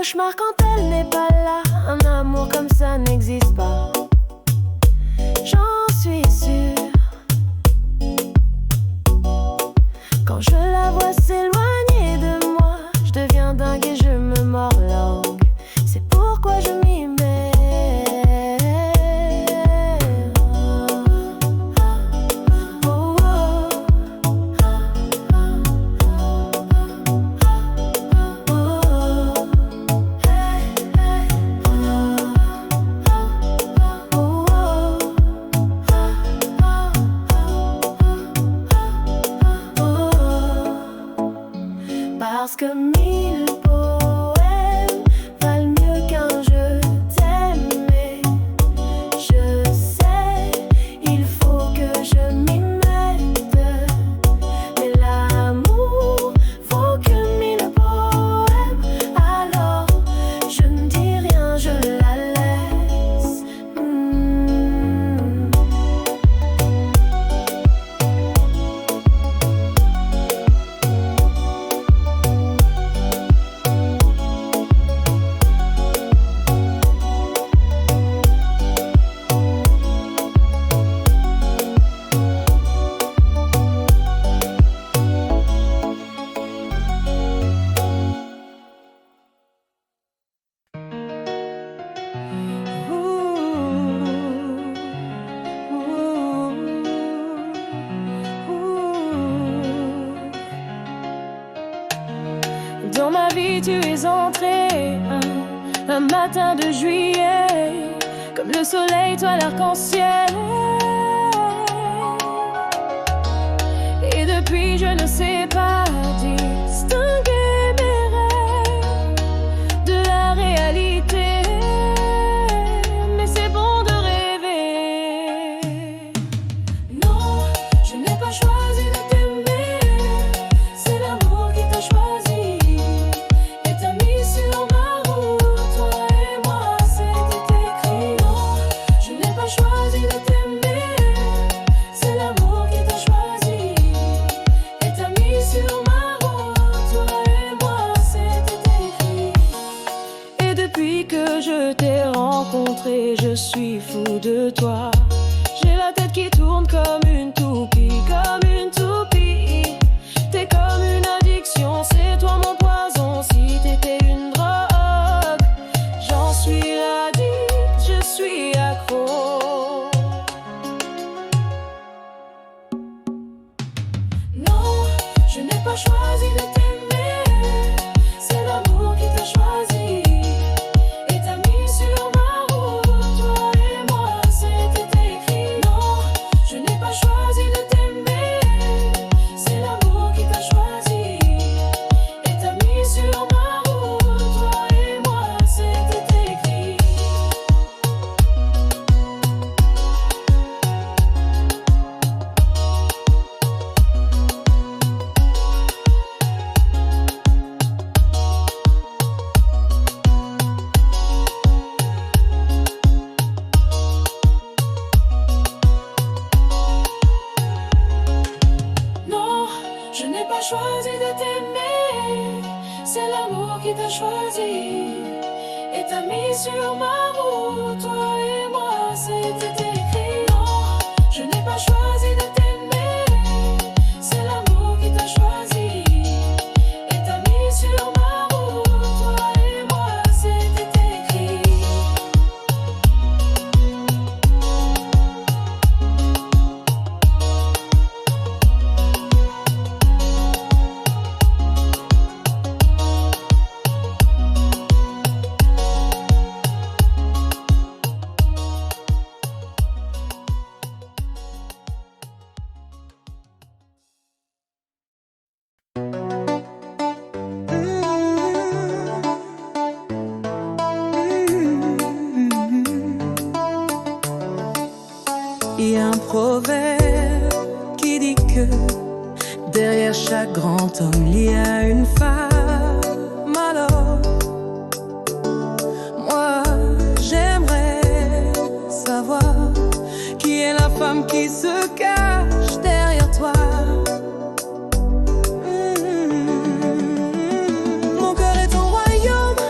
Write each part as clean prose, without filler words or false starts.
cauchemar quand elle n'est pas là. Un amour comme ça n'existe pas. J'en suis sûre. Quand je la vois s'éloigner de moi, je deviens dingue et je me mords la langue. C'est pourquoi je m'y mets. Oh, oh. Oh, hey, hey. Parce que 1000 poèmes valent mieux qu'un je t'aime. Et je sais, il faut que je m'y mette. Mais l'amour vaut que 1000 poèmes. Alors je ne dis rien, je la laisse. Dans ma vie tu es entré un matin de juillet, comme le soleil, toi l'arc-en-ciel. Et depuis je ne sais pas distinguer mes rêves de la réalité. Mais c'est bon de rêver. Non, je n'ai pas choisi de t'aimer. C'est l'amour qui t'a choisi et t'a mis sur ma route. Toi et moi, c'était écrit. Non, je n'ai pas choisi de t'aimer. C'est l'amour qui t'a choisi et t'a mis sur ma route. Toi et moi, c'était écrit. Et depuis que je t'ai rencontré, je suis fou de toi. J'ai la tête qui tourne comme une toupie, comme une toupie. T'es comme une addiction, c'est toi mon poison. Si t'étais une drogue, j'en suis addict, je suis accro. Non, je n'ai pas choisi de t'aimer. C'est l'amour qui t'a choisi et t'a mis sur ma route. Toi et moi, c'était écrit. Non, je n'ai pas choisi de t'aimer. C'est l'amour qui t'a choisi et t'a mis sur ma route. Toi et moi, c'était écrit. Non, je n'ai pas choisi de t'aimer. C'est l'amour qui t'a choisi et t'a mis sur ma route. Toi et moi, c'était écrit. Non, je n'ai pas choisi de t'aimer. C'est l'amour qui t'a choisi et t'a mis sur ma route. Toi et moi, c'était écrit. Il y a un proverbe qui dit que derrière chaque grand homme il y a une femme. Alors, moi j'aimerais savoir qui est la femme qui se cache derrière toi. Mon cœur est ton royaume,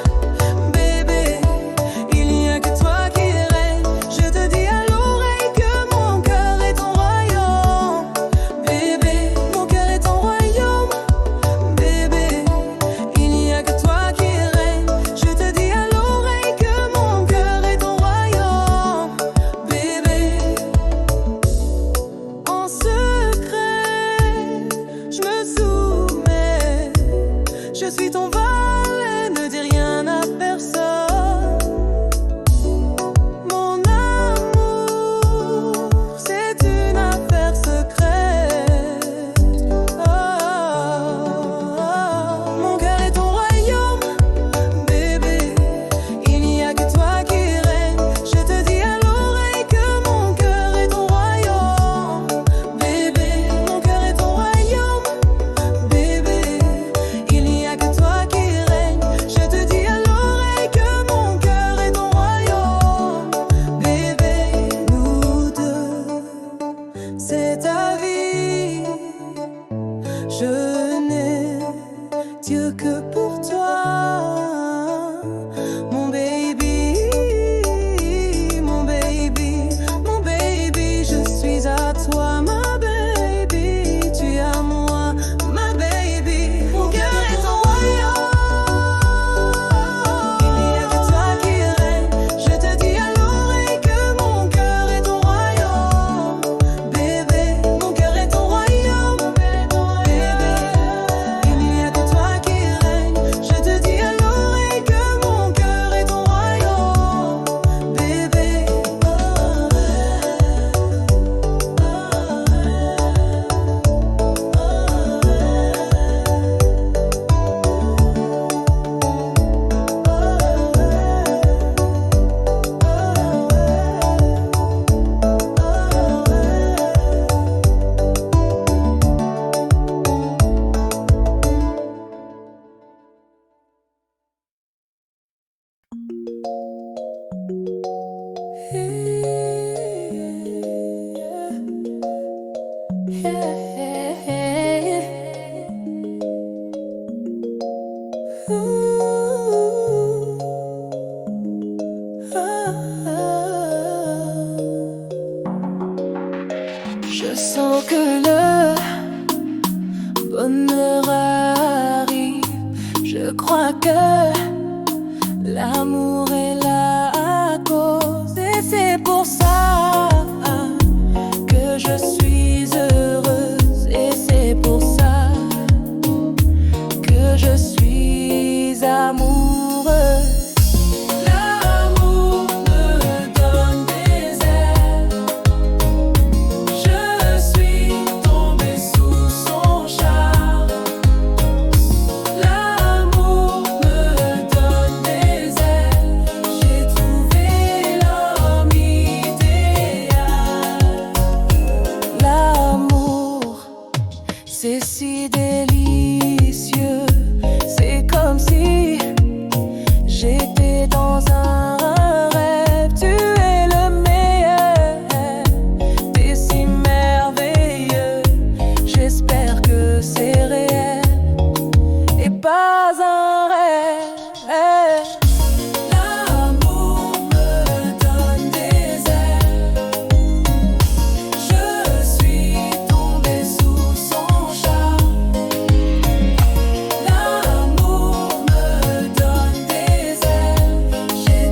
sans que le bonheur arrive. Je crois que l'amour est la cause, et c'est pour ça que je suis heureuse, et c'est pour ça que je suis amoureuse. L'amour me donne des ailes, je suis tombée sous son charme. L'amour me donne des ailes, j'ai trouvé l'homme idéal. L'amour, c'est si délicieux, c'est comme si j'étais dans un rêve. Tu es le meilleur, t'es si merveilleux. J'espère que c'est réel et pas un rêve. L'amour me donne des ailes, je suis tombée sous son charme. L'amour me donne des ailes, j'ai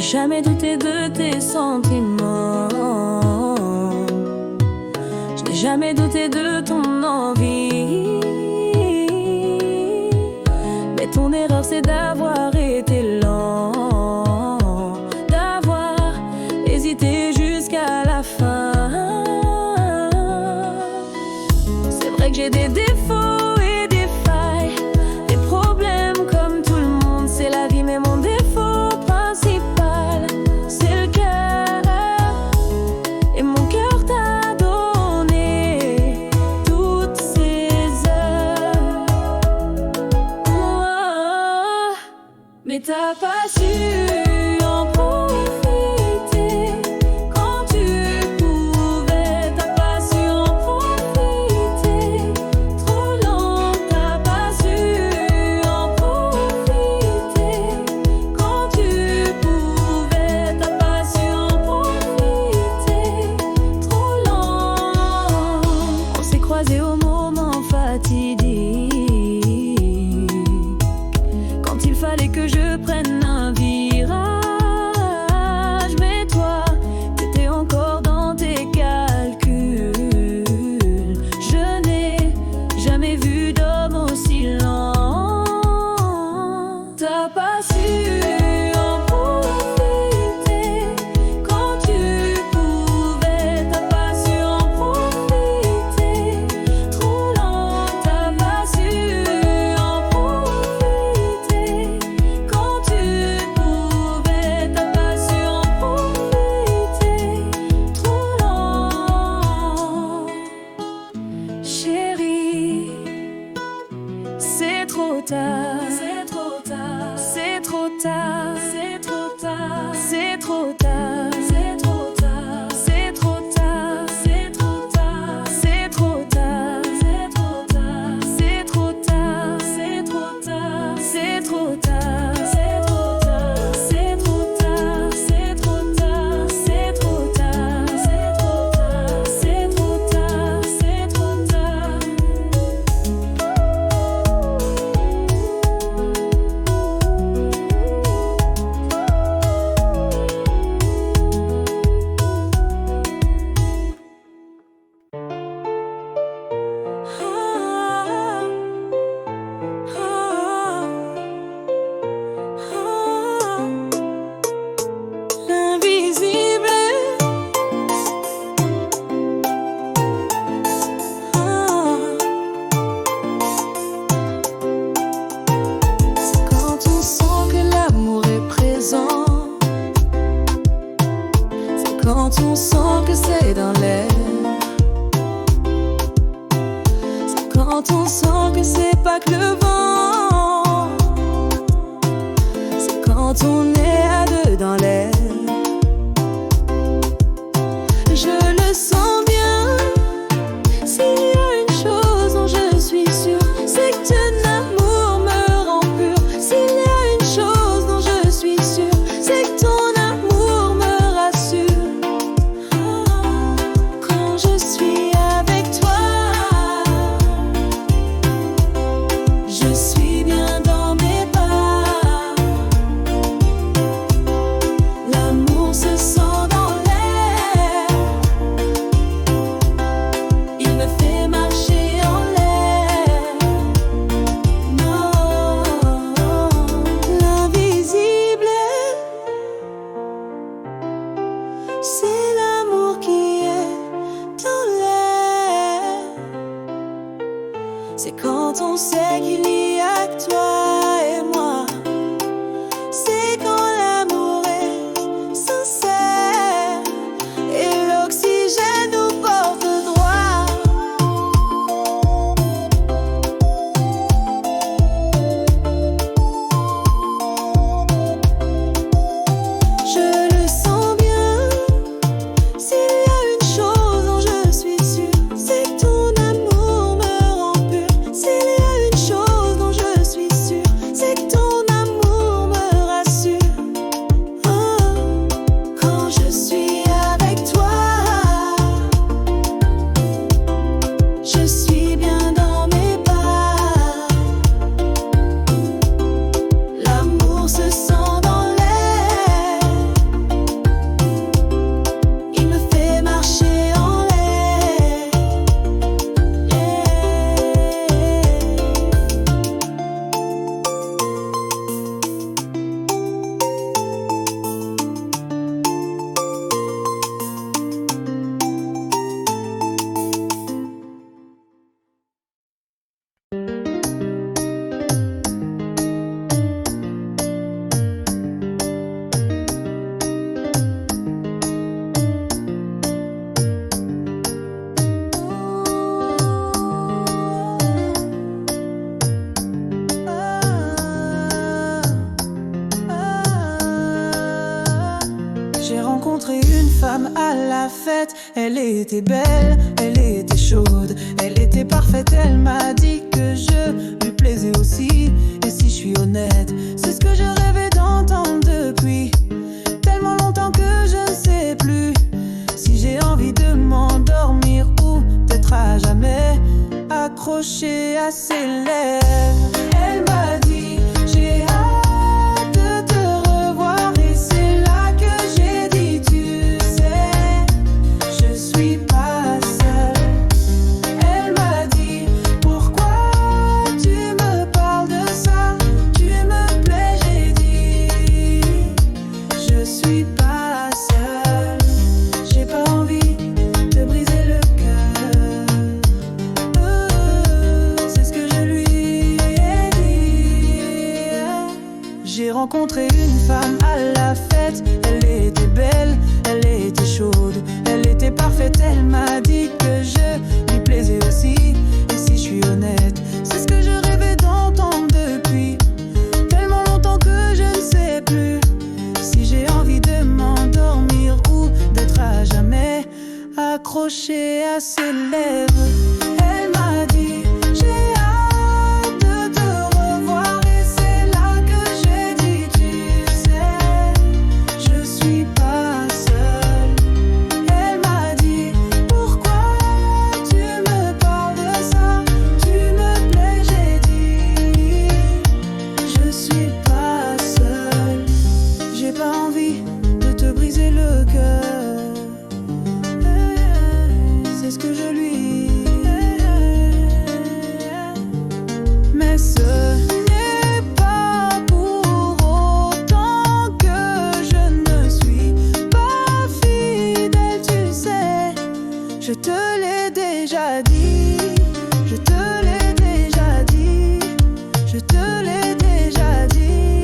jamais douté de tes sentiments. Je n'ai jamais douté de ton envie. Mais ton erreur c'est d'avoir été lent, d'avoir hésité jusqu'à la fin. C'est vrai que j'ai des défauts et des failles, des problèmes comme tout le monde, c'est la vie, mais mon défaut principal, c'est le cœur. Et mon cœur t'a donné toutes ces heures. Oh, mais t'as pas su en profiter quand tu pouvais. T'as pas su en profiter trop long. T'as pas su en profiter quand tu pouvais. T'as pas su en profiter trop long. On s'est croisés au moment fatidique, quand il fallait que je prenne un virage. Mais toi, t'étais encore dans tes calculs. Je n'ai jamais vu d'homme aussi lent. T'as pas su en profiter quand tu pouvais. T'as pas su en profiter trop long. T'as pas su en profiter quand tu pouvais. T'as pas su en profiter trop long. Chérie, c'est trop tard. C'est trop tard. C'est trop tard. C'est trop tard. C'est trop tard. C'est trop tard. C'est trop tard. C'est trop tard. C'est trop tard. C'est trop tard. C'est trop tard. C'est trop tard. C'est trop tard. C'est trop tard. C'est trop tard. C'est trop tard. C'est trop tard. C'est trop tard. C'est trop tard. C'est trop tard. L'invisible. C'est quand on sent que l'amour est présent. C'est quand on sent que c'est dans l'air. C'est quand on sent que c'est pas que le vent. C'est quand on est à deux dans l'air. Je le sens bien. S'il y a une chose dont je suis sûre, c'est que ton amour me rend pur. S'il y a une chose dont je suis sûre, c'est que ton amour me rassure. Quand je suis avec toi, je suis bien dans mes pas. L'amour se sent dans l'air. Il me fait marcher en l'air. Non, l'invisible, c'est l'amour qui est dans l'air. C'est quand on sait qu'il y a rencontré une femme à la fête. Elle était belle, elle était chaude, elle était parfaite. Elle m'a dit que je lui plaisais aussi. Et si je suis honnête, c'est ce que je rêvais d'entendre depuis tellement longtemps que je ne sais plus si j'ai envie de m'endormir ou d'être à jamais accroché à ses lèvres. Elle m'a dit j'ai hâte de te revoir, et c'est là que j'ai dit tu sais, je suis pas seule. Elle m'a dit pourquoi tu me parles de ça, tu me plais, j'ai dit je suis pas seule. J'ai pas envie de briser le cœur, c'est ce que je lui ai dit. J'ai rencontré une femme à la fête. Elle était belle, elle était chaude, elle était parfaite. Elle m'a dit que je lui plaisais aussi. Et si je suis honnête, c'est ce que je rêvais d'entendre depuis tellement longtemps que je ne sais plus si j'ai envie de m'endormir ou d'être à jamais accroché à ses lèvres. Elle m'a dit j'ai hâte de te revoir, et c'est là que j'ai dit tu sais, je suis pas seule. Elle m'a dit pourquoi tu me parles de ça, tu me plais, j'ai dit je suis pas seule. J'ai pas envie de te briser le cœur, c'est ce que je lui mais ce n'est pas pour autant que je ne suis pas fidèle, tu sais. Je te l'ai déjà dit, je te l'ai déjà dit, je te l'ai déjà dit,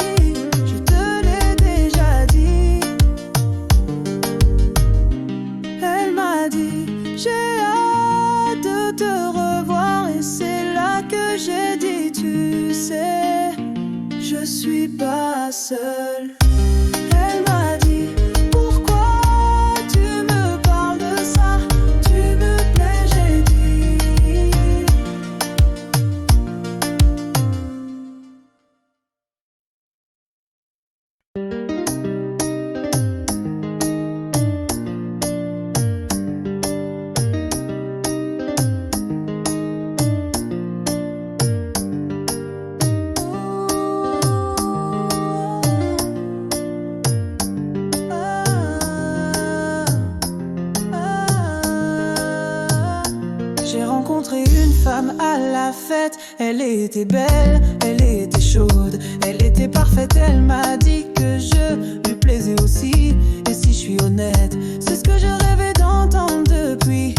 je te l'ai déjà dit. Elle m'a dit j'ai hâte de te revoir, et c'est là que j'ai dit tu sais, je suis pas seule. Elle m'a dit pourquoi tu me parles de ça, tu me plais, j'ai dit J'ai rencontré une femme à la fête. Elle était belle, elle était chaude, elle était parfaite. Elle m'a dit que je lui plaisais aussi. Et si je suis honnête, c'est ce que je rêvais d'entendre depuis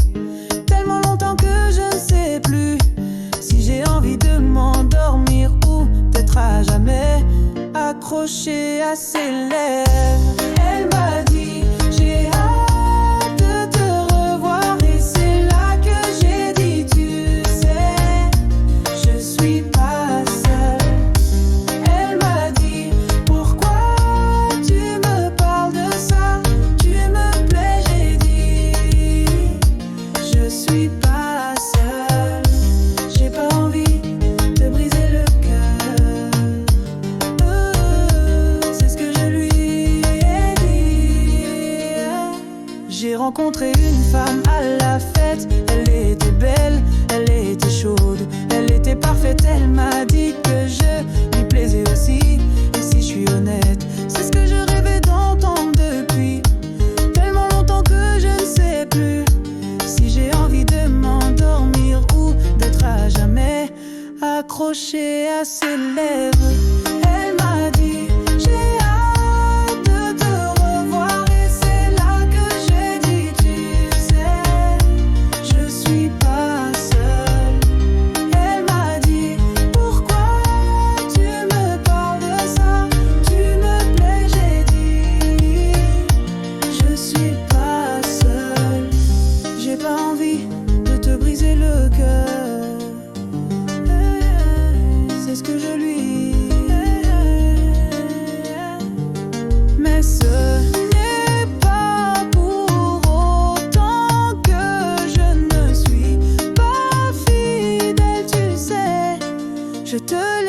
tellement longtemps que je ne sais plus si j'ai envie de m'endormir ou d'être à jamais accroché à ses lèvres. Elle m'a dit j'ai hâte de te revoir, et c'est là que j'ai dit tu sais, je suis pas seule. Elle m'a dit pourquoi tu me parles de ça, tu me plais, j'ai dit je suis pas seule. J'ai pas envie de briser le cœur, c'est ce que je lui ai dit. J'ai rencontré une femme à la fête. Elle était belle, elle était chaude, elle était parfaite. Elle m'a dit que je lui plaisais aussi. Et si je suis honnête, c'est ce que je rêvais d'entendre depuis tellement longtemps que je ne sais plus si j'ai envie de m'endormir ou d'être à jamais accroché à ses lèvres. Elle m'a dit j'ai hâte de te revoir, et c'est là que j'ai dit tu sais, je suis pas seule. Elle m'a dit pourquoi tu me parles de ça, tu me plais, j'ai dit je suis pas seule. J'ai pas envie de te briser le cœur, c'est ce que je lui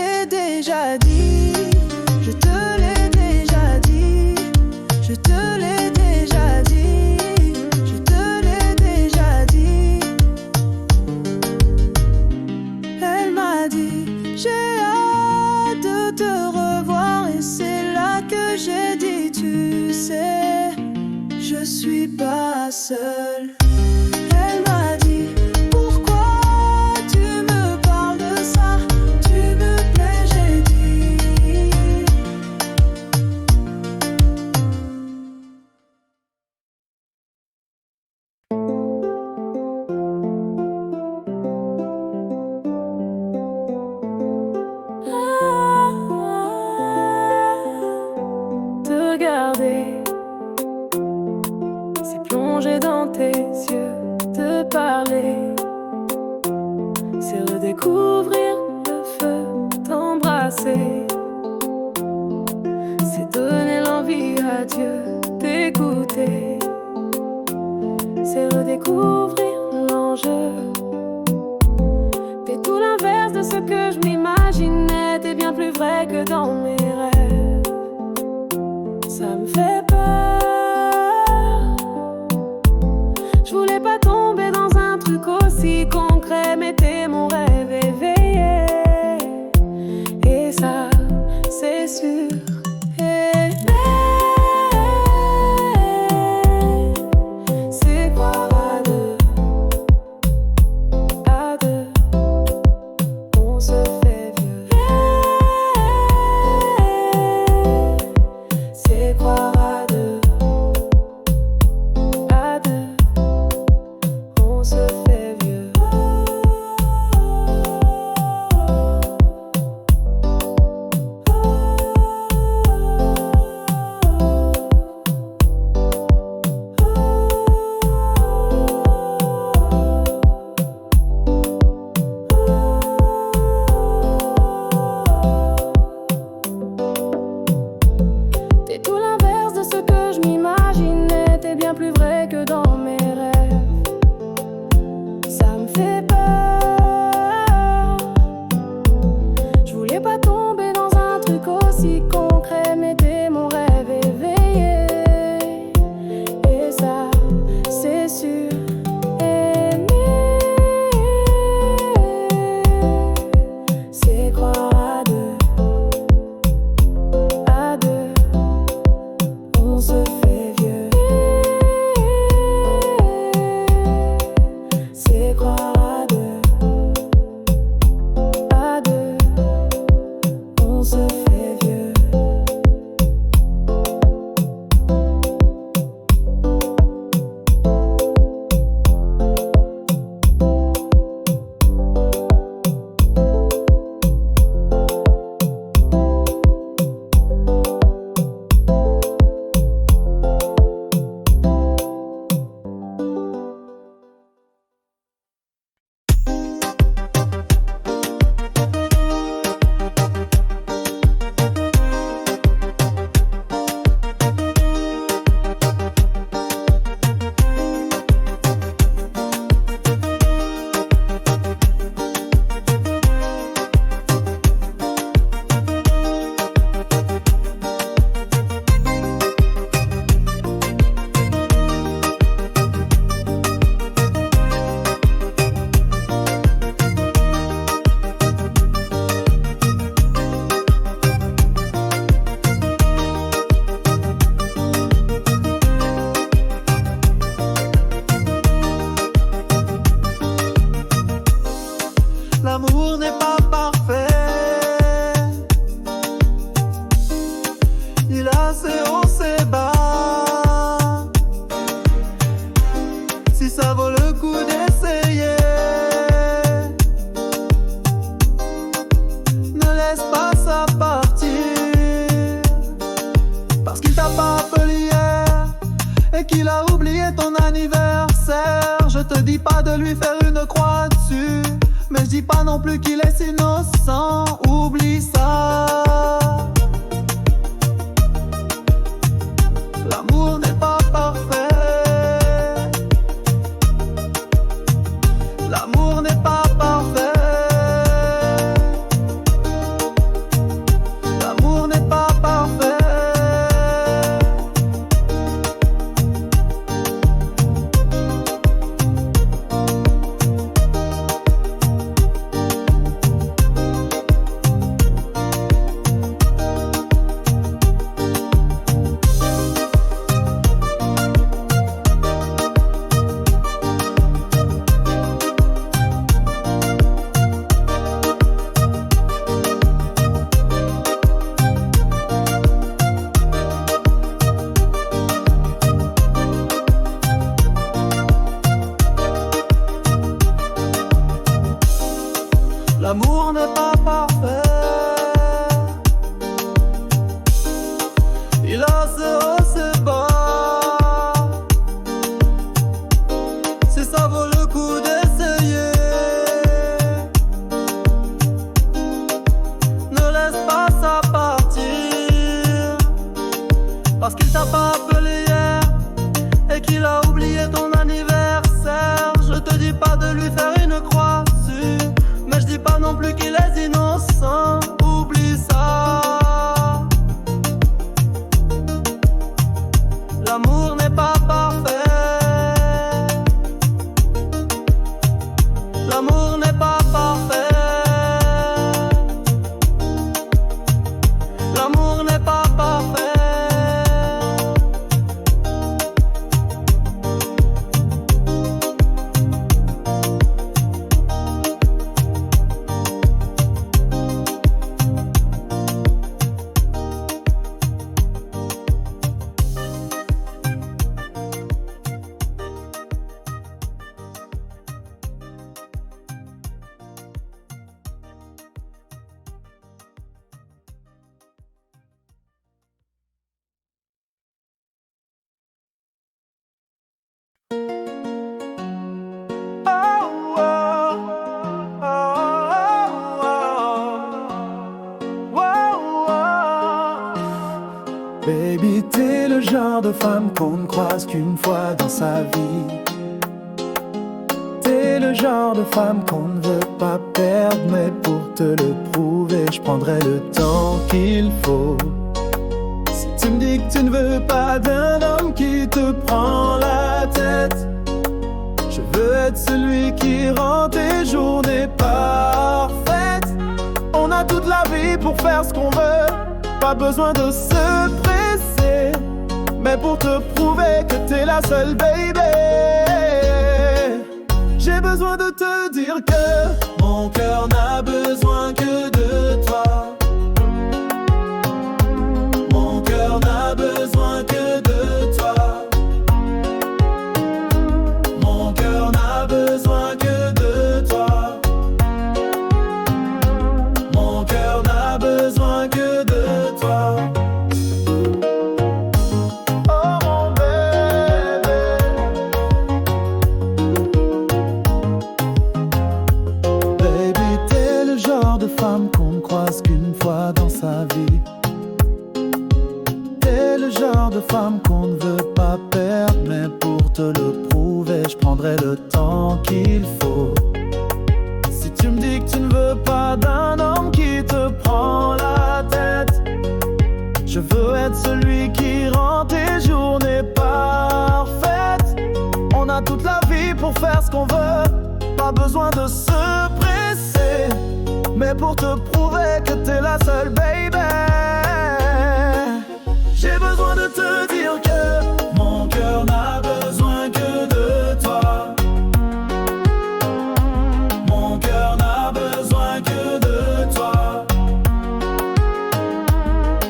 l'ai déjà dit, je te l'ai déjà dit, je te l'ai déjà dit, je te l'ai déjà dit. Elle m'a dit, j'ai hâte de te revoir, et c'est là que j'ai dit, tu sais, je suis pas seule. Elle m'a dit, pourquoi tu me parles de ça, tu me plais, j'ai dit. Te garder, c'est plonger dans tes yeux, te parler, c'est redécouvrir le feu, t'embrasser, c'est donner l'envie à Dieu d'écouter, c'est redécouvrir l'enjeu. T'es tout l'inverse de ce que je m'imaginais, t'es bien plus vrai que dans mes rêves. Ça me fait peur. Je voulais pas tomber dans un truc aussi concret, mais t'es mon rêve éveillé. Et ça, c'est sûr. C'est croire à deux. À deux, on se fait vieux. C'est croire à deux. À deux, on se fait vieux. T'es tout l'inverse de ce que je m'imaginais, t'es bien plus vrai que dans mes rêves. Ça me fait peur. Je voulais pas tomber dans un truc aussi concret, mais t'es mon rêve éveillé. Et ça, c'est sûr. Aimer, c'est croire à deux. À deux, on se fait vieux. C'est croire à deux. À deux, on se fait vieux. L'amour n'est pas parfait. Il a ses hauts, ses bas. Si ça vaut le coup d'essayer, ne laisse pas ça partir. Parce qu'il t'a pas appelé hier et qu'il a oublié ton anniversaire. Je te dis pas de lui faire une croix dessus, mais je dis pas non plus qu'il est innocent. Oublie ça. L'amour n'est pas parfait. L'amour n'est pas parfait. Baby, t'es le genre de femme qu'on ne croise qu'une fois dans sa vie. T'es le genre de femme qu'on ne veut pas perdre, mais pour te le prouver, je prendrai le temps qu'il faut. Si tu me dis que tu ne veux pas d'un homme qui te prend la tête, je veux être celui qui rend tes journées parfaites. On a toute la vie pour faire ce qu'on veut, pas besoin de se presser, mais pour te prouver que t'es la seule, baby. J'ai besoin de te dire que mon cœur n'a besoin que de toi. Mon cœur n'a besoin que de toi. Mon cœur n'a besoin que de toi. Mon cœur n'a besoin que de toi. Oh mon bébé. Baby, t'es le genre de femme qu'on ne croise qu'une fois dans sa vie. T'es le genre de femme qu'on ne veut pas perdre, mais pour te le prouver, je prendrai le temps qu'il faut. Si tu me dis que tu ne veux pas d'un homme qui te prend la tête, je veux être celui qui rend tes journées parfaites. On a toute la vie pour faire ce qu'on veut, pas besoin de se presser, mais pour te prouver que t'es la seule, baby. J'ai besoin de te dire que mon cœur n'a besoin que de toi. Mon cœur n'a besoin que de toi.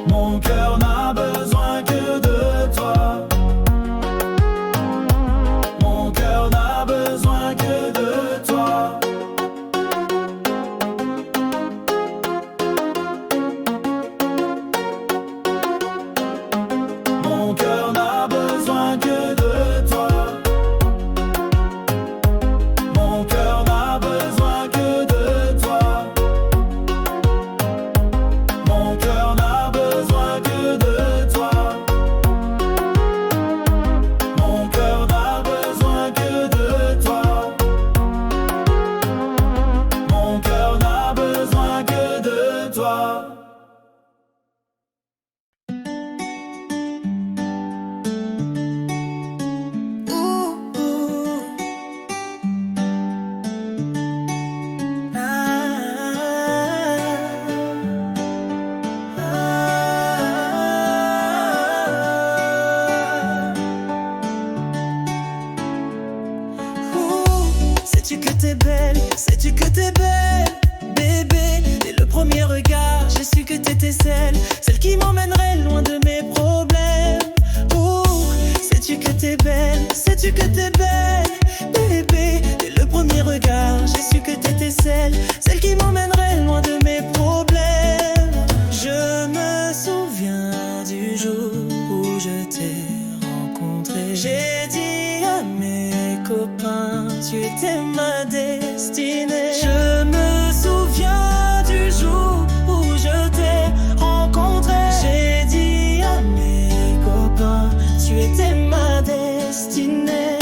Mon cœur n'a besoin que de toi. Mon cœur n'a besoin que de toi. Mon cœur n'a besoin que de toi. Mon cœur n'a besoin que de toi. Mon cœur n'a besoin que de toi. Mon cœur n'a besoin que de toi. Mon cœur n'a besoin que de toi. Sais-tu que t'es belle, sais-tu que t'es belle, bébé. Dès le premier regard, j'ai su que t'étais celle qui m'emmènerait loin de mes problèmes. Sais-tu que t'es belle, sais-tu que t'es belle, bébé. Dès le premier regard, j'ai su que t'étais celle qui m'emmènerait loin de mes problèmes. Je me souviens du jour où je t'ai rencontré. J'ai dit à mes copains, tu étais ma destinée. Je me souviens du jour où je t'ai rencontré. J'ai dit à mes copains, tu étais ma destinée.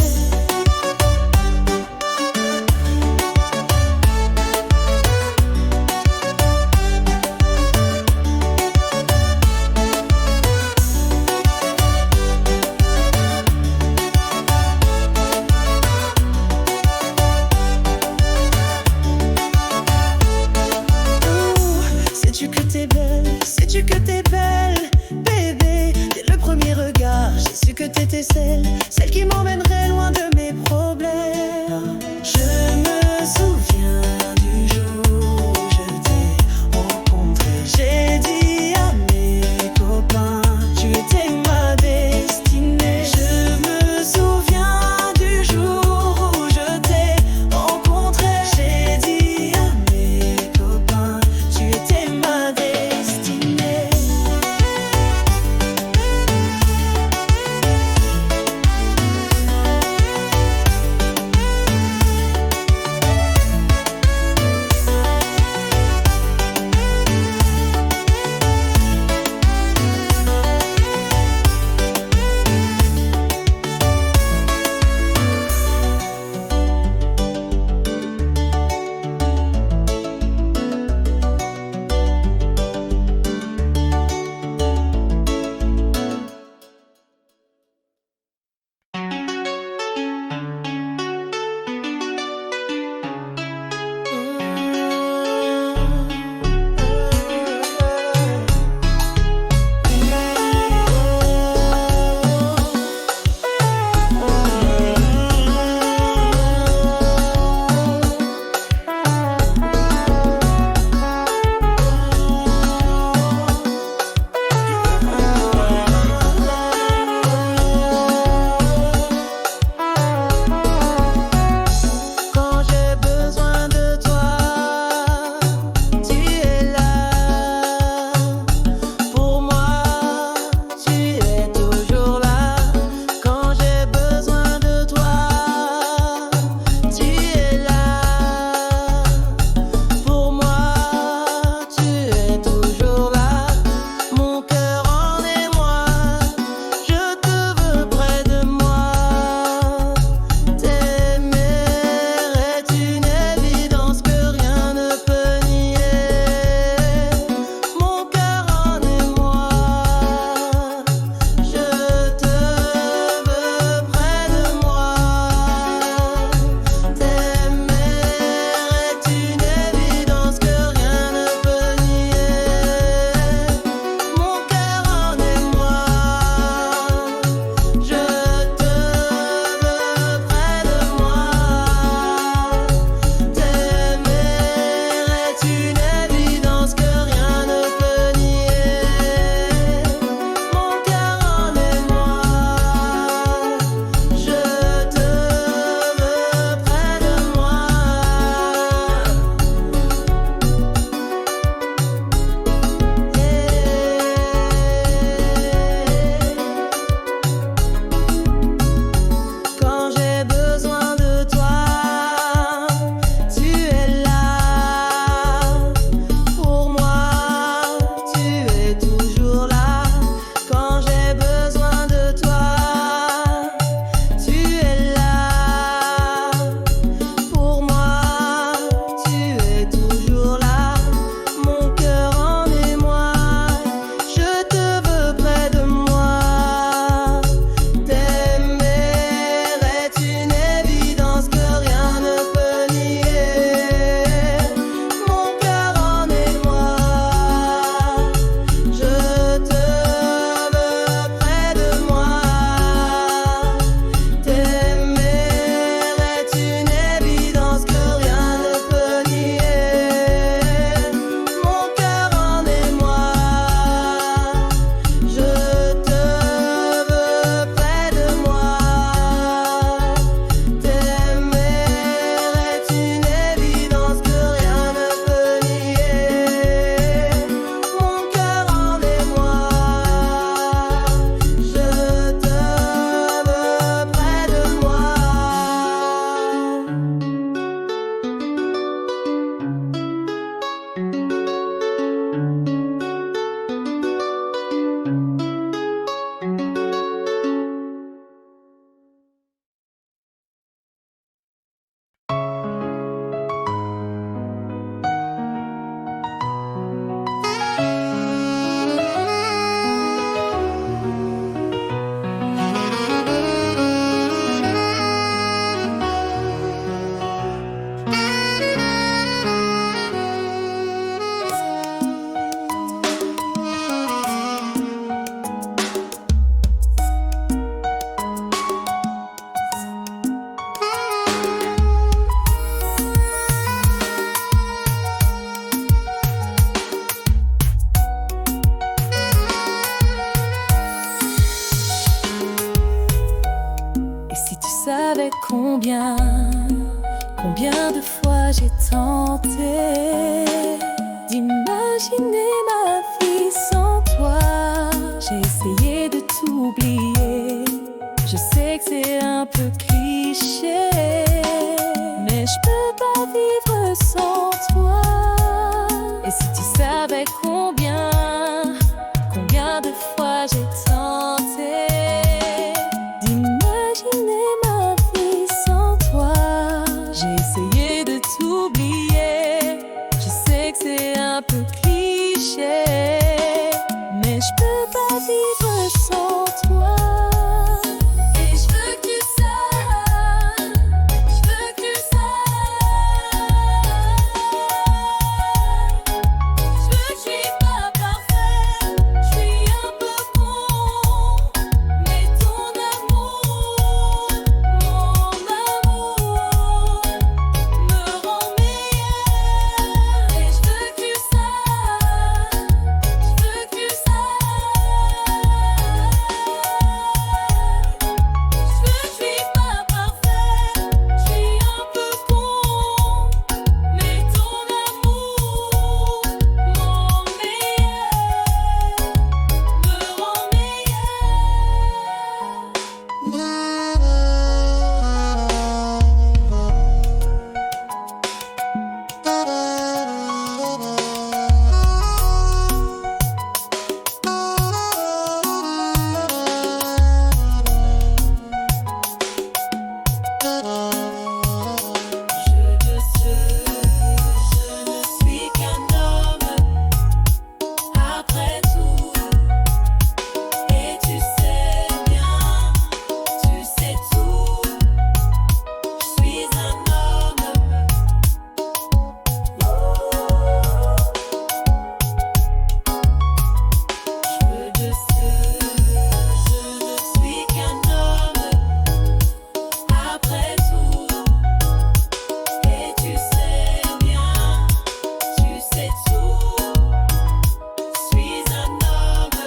Sais-tu que t'es belle, sais-tu que t'es belle, bébé. Dès le premier regard, j'ai su que t'étais celle qui m'emmènerait loin de mes problèmes. Je me souviens du jour où je t'ai rencontré. J'ai dit à mes copains, tu étais ma destinée. Je me souviens du jour où je t'ai rencontré. J'ai dit à mes copains, tu étais ma destinée. combien de fois j'ai tenté d'imaginer ma vie sans toi. J'ai essayé de t'oublier, je sais que c'est un peu cliché, mais je peux pas vivre sans toi. Et si tu savais combien de fois j'ai tenté d'imaginer ma vie sans toi. J'ai essayé de t'oublier, je sais que c'est un peu cliché, mais je peux pas vivre sans toi. Et je veux que tu saches, je veux que tu saches, je veux que je suis pas parfaite, je suis un peu con, mais ton amour me rend meilleure. Et je veux que tu saches, je veux que tu saches, je veux que je suis pas parfaite, je suis un peu con, mais ton amour me rend Je ne suis qu'un homme, après tout, et tu sais bien, tu sais tout. Je suis un homme. Je ne suis qu'un homme, après tout. Et tu sais bien, tu sais tout. Je suis un homme.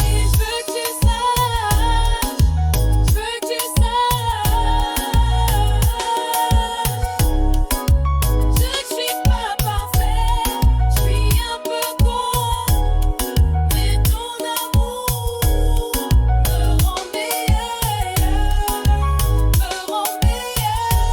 Et je veux que tu saches, je veux que tu saches, je suis pas parfaite, je suis un peu con, mais ton amour me rend meilleure, me rend meilleure.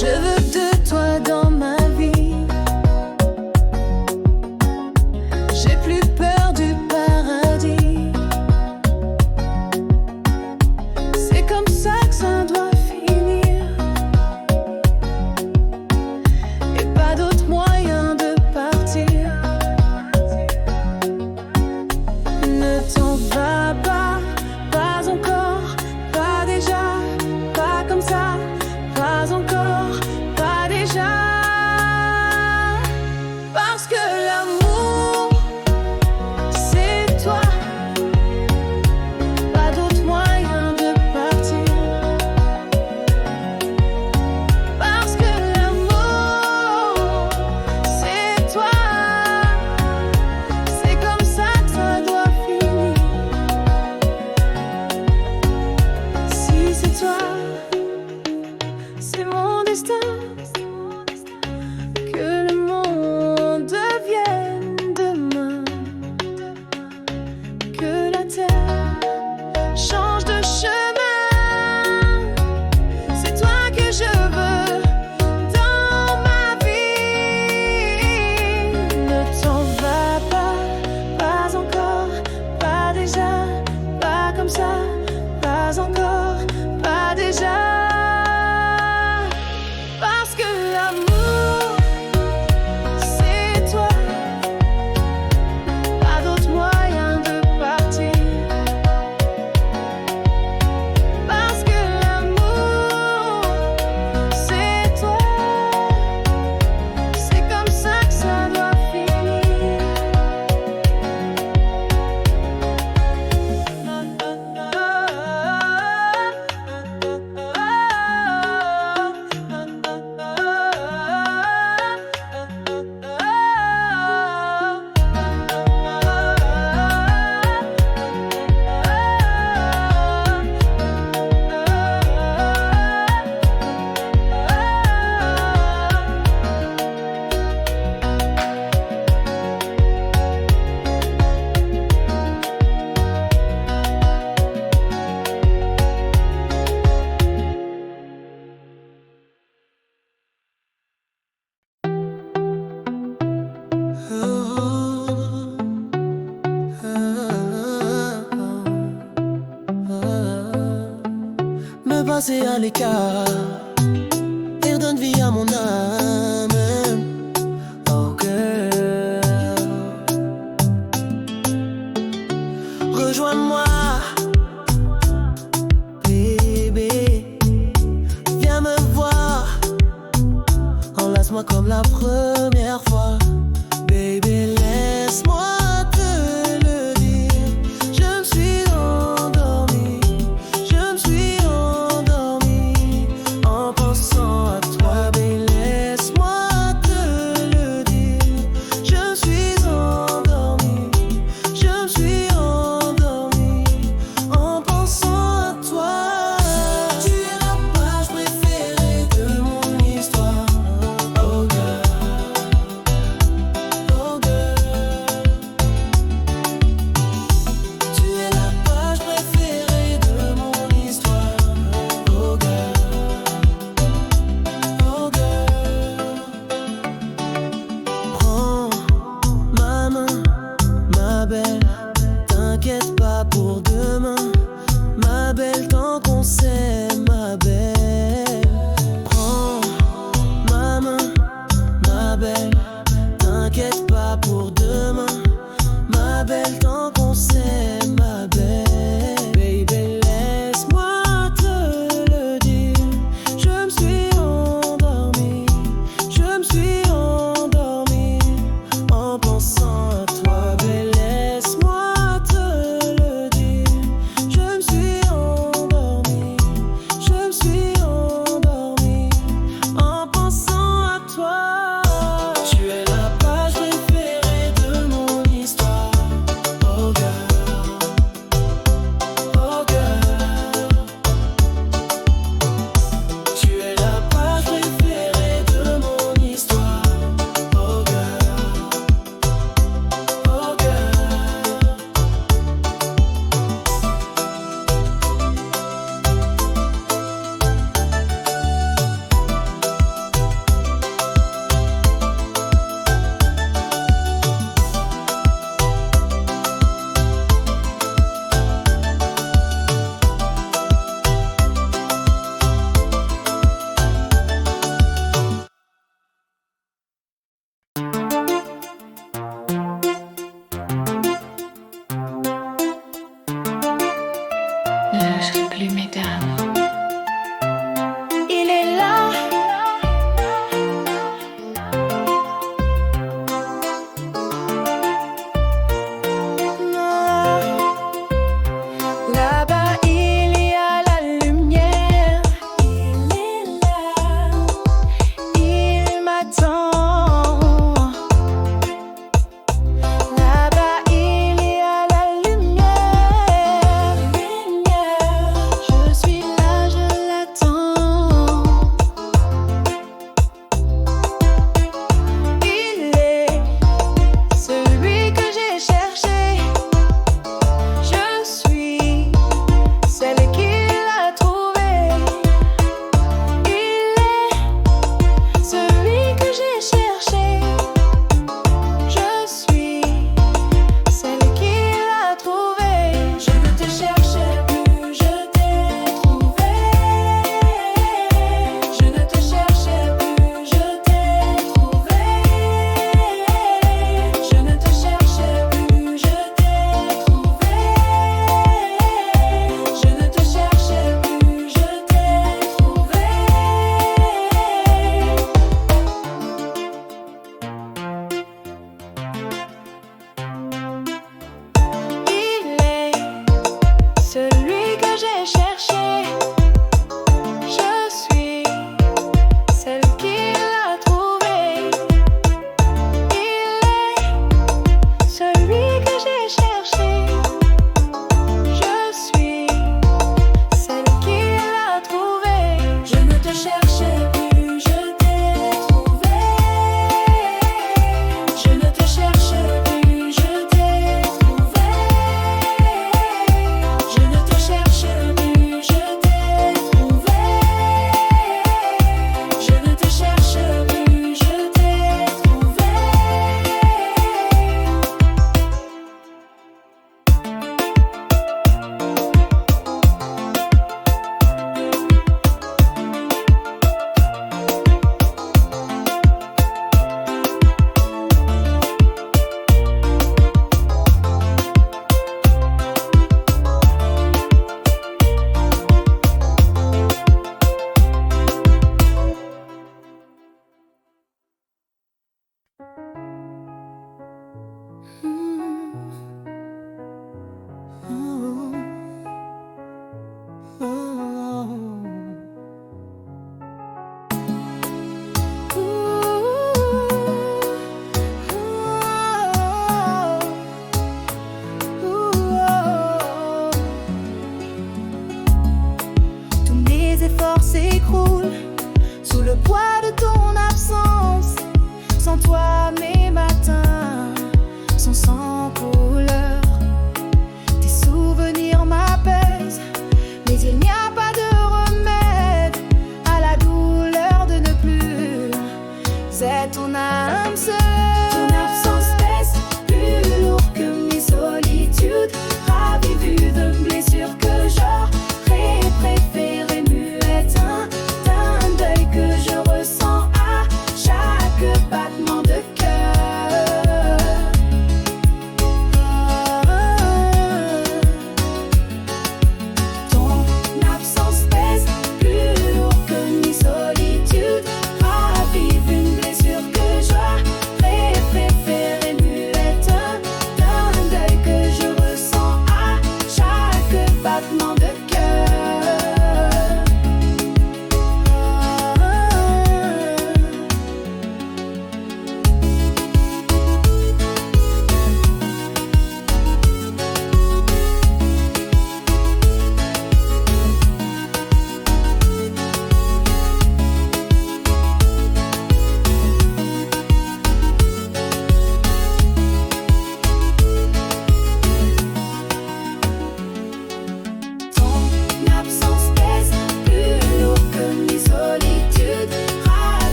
Je veux de toi dans ma vie. J'ai plus peur du paradis. C'est comme ça que ça doit finir. Et pas d'autre moyen de partir. Ne t'en va pas, pas encore, pas déjà, pas comme ça, pas encore, pas déjà. Parce que l'amour passer à l'écart et redonne vie à mon âme. Oh girl, rejoins-moi, bébé. Viens me voir, enlace-moi comme la première fois. Baby, laisse-moi te le dire. Je me suis endormi, je me suis endormi en pensant à toi. Baby, laisse-moi te le dire. Je me suis endormi, je me suis endormi en pensant à toi. Tu es la page préférée de mon histoire. Oh girl, oh girl. Tu es la page préférée de mon histoire. Oh girl, oh girl. Prends ma main, ma belle, t'inquiète pas pour demain. Ma belle, tant qu'on s'aime, ma belle. Prends ma main, ma belle, t'inquiète pas pour demain. Ma belle, tant qu'on s'aime, ma belle. Baby, laisse-moi te le dire. Je me suis endormi, je me suis endormi en pensant à toi. Baby, laisse-moi te le dire. Je me suis endormi, je me suis endormi en pensant à toi. Tu es la page préférée de mon histoire. Oh girl, oh girl. Tu es la page préférée de mon histoire. Oh girl, oh girl. Lâche plus mes dards.